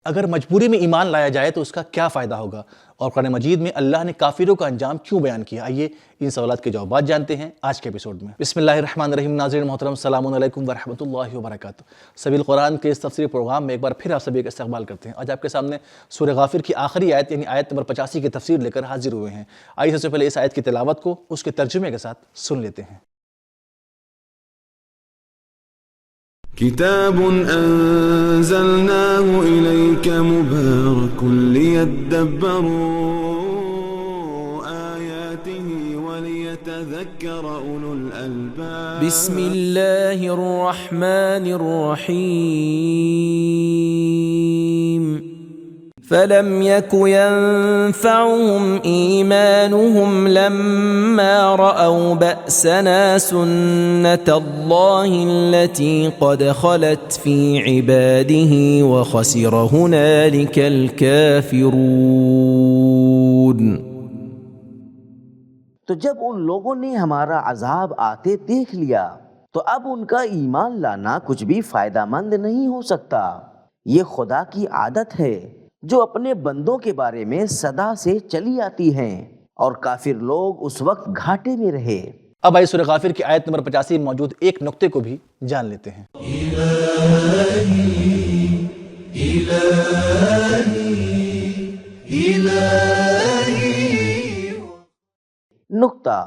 اگر مجبوری میں ایمان لایا جائے تو اس کا کیا فائدہ ہوگا، اور قرآن مجید میں اللہ نے کافروں کا انجام کیوں بیان کیا؟ آئیے ان سوالات کے جوابات جانتے ہیں آج کے ایپیسوڈ میں۔ بسم اللہ الرحمن الرحیم۔ ناظرین محترم، السلام علیکم ورحمۃ اللہ وبرکاتہ۔ سبیل قرآن کے اس تفسیری پروگرام میں ایک بار پھر آپ سبھی کا استقبال کرتے ہیں۔ آج آپ کے سامنے سورہ غافر کی آخری آیت یعنی آیت نمبر 85 کی تفسیر لے کر حاضر ہوئے ہیں۔ آئیے سب سے پہلے اس آیت کی تلاوت کو اس کے ترجمے کے ساتھ سن لیتے ہیں۔ كتاب أنزلناه إليك مبارك ليدبروا آياته وليتذكر أولو الألباب بسم الله الرحمن الرحيم فلم يك ينفعهم إيمانهم لما رأوا بأسنا سنة الله التي قد خلت في عباده وخسر هنالك الكافرون۔ تو جب ان لوگوں نے ہمارا عذاب آتے دیکھ لیا تو اب ان کا ایمان لانا کچھ بھی فائدہ مند نہیں ہو سکتا۔ یہ خدا کی عادت ہے جو اپنے بندوں کے بارے میں صدا سے چلی آتی ہیں، اور کافر لوگ اس وقت گھاٹے میں رہے۔ اب آئیے سورہ غافر کی آیت نمبر 85 میں موجود ایک نقطے کو بھی جان لیتے ہیں۔ نقطہ: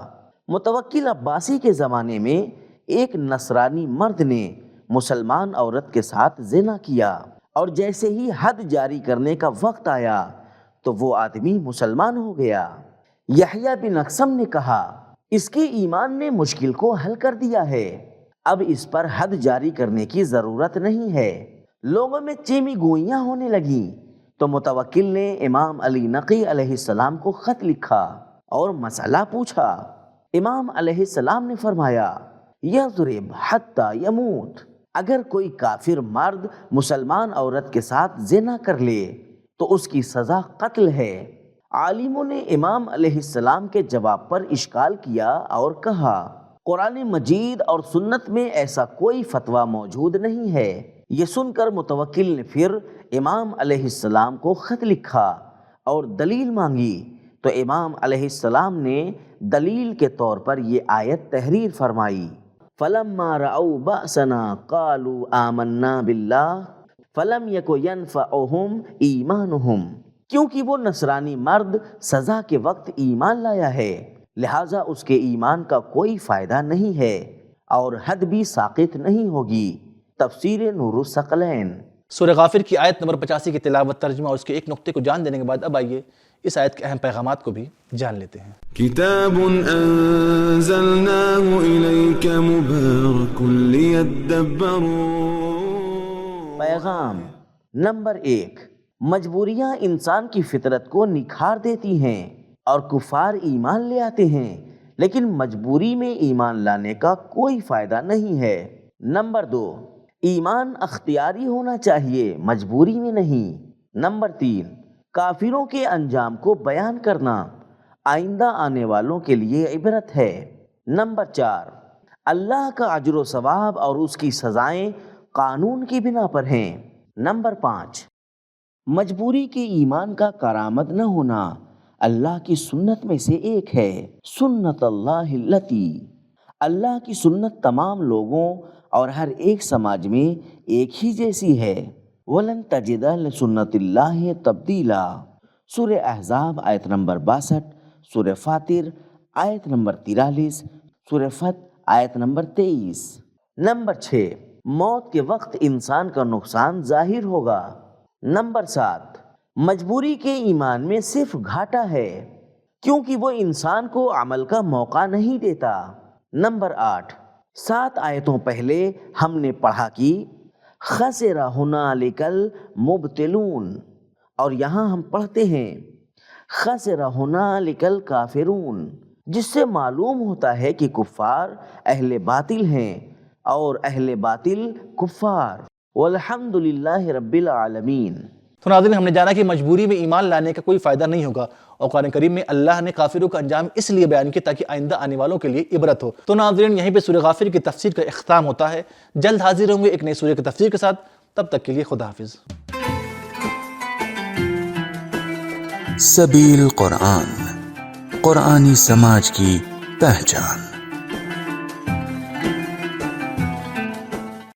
متوکل عباسی کے زمانے میں ایک نصرانی مرد نے مسلمان عورت کے ساتھ زنا کیا، اور جیسے ہی حد جاری کرنے کا وقت آیا تو وہ آدمی مسلمان ہو گیا۔ یحییٰ بن اقسم نے کہا، اس کے ایمان نے مشکل کو حل کر دیا ہے، اب اس پر حد جاری کرنے کی ضرورت نہیں ہے۔ لوگوں میں چیمی گوئیاں ہونے لگیں تو متوکل نے امام علی نقی علیہ السلام کو خط لکھا اور مسئلہ پوچھا۔ امام علیہ السلام نے فرمایا، یضرب حتی یموت، اگر کوئی کافر مرد مسلمان عورت کے ساتھ زنا کر لے تو اس کی سزا قتل ہے۔ عالموں نے امام علیہ السلام کے جواب پر اشکال کیا اور کہا، قرآن مجید اور سنت میں ایسا کوئی فتویٰ موجود نہیں ہے۔ یہ سن کر متوکل نے پھر امام علیہ السلام کو خط لکھا اور دلیل مانگی، تو امام علیہ السلام نے دلیل کے طور پر یہ آیت تحریر فرمائی، فَلَمَّا رَأَوْا بَأْسَنَا قَالُوا آمَنَّا بِاللَّهِ فَلَمْ يَكُ يَنْفَعُهُمْ إِيمَانُهُمْ، کیونکہ وہ نصرانی مرد سزا کے وقت ایمان لایا ہے، لہٰذا اس کے ایمان کا کوئی فائدہ نہیں ہے اور حد بھی ساقط نہیں ہوگی۔ تفسیر نور الثقلین۔ سورہ غافر کی آیت نمبر 85 کی تلاوت، ترجمہ اور اس کے ایک نقطے کو جان دینے کے بعد اب آئیے اس آیت کے اہم پیغامات کو بھی جان لیتے ہیں۔ كتاب أنزلناه إليك مبارك ليدبروا۔ پیغام نمبر 1، مجبوریاں انسان کی فطرت کو نکھار دیتی ہیں اور کفار ایمان لے آتے ہیں، لیکن مجبوری میں ایمان لانے کا کوئی فائدہ نہیں ہے۔ نمبر 2، ایمان اختیاری ہونا چاہیے، مجبوری میں نہیں۔ نمبر 3، کافروں کے انجام کو بیان کرنا آئندہ آنے والوں کے لیے عبرت ہے۔ نمبر 4، اللہ کا اجر و ثواب اور اس کی سزائیں قانون کی بنا پر ہیں۔ نمبر 5، مجبوری کے ایمان کا کارآمد نہ ہونا اللہ کی سنت میں سے ایک ہے، سنت اللہ التی، اللہ کی سنت تمام لوگوں اور ہر ایک سماج میں ایک ہی جیسی ہے۔ وَلَن تَجِدَ لِسُنَّتِ اللَّهِ تَبْدِيلًا، سورہ احزاب آیت نمبر 62، سورہ فاطر آیت نمبر 43، سورہ فتح آیت نمبر 23۔ نمبر 6، موت کے وقت انسان کا نقصان ظاہر ہوگا۔ نمبر 7، مجبوری کے ایمان میں صرف گھاٹا ہے کیونکہ وہ انسان کو عمل کا موقع نہیں دیتا۔ نمبر 8، 7 آیتوں پہلے ہم نے پڑھا کہ خسر ہنالک المبطلون، اور یہاں ہم پڑھتے ہیں خسر ہنالک الکافرون، جس سے معلوم ہوتا ہے کہ کفار اہل باطل ہیں اور اہل باطل کفار۔ والحمد للہ رب العالمین۔ تو ناظرین، ہم نے جانا کہ مجبوری میں ایمان لانے کا کوئی فائدہ نہیں ہوگا، اور قرآن کریم میں اللہ نے کافروں کا انجام اس لیے بیان کیا تاکہ آئندہ آنے والوں کے لیے عبرت ہو۔ تو ناظرین، یہیں پہ سورہ غافر کی تفسیر کا اختتام ہوتا ہے۔ جلد حاضر ہوں گے ایک نئی سورہ کی تفسیر کے ساتھ، تب تک کے لیے خدا حافظ۔ سبیل قرآن، قرآنی سماج کی پہچان۔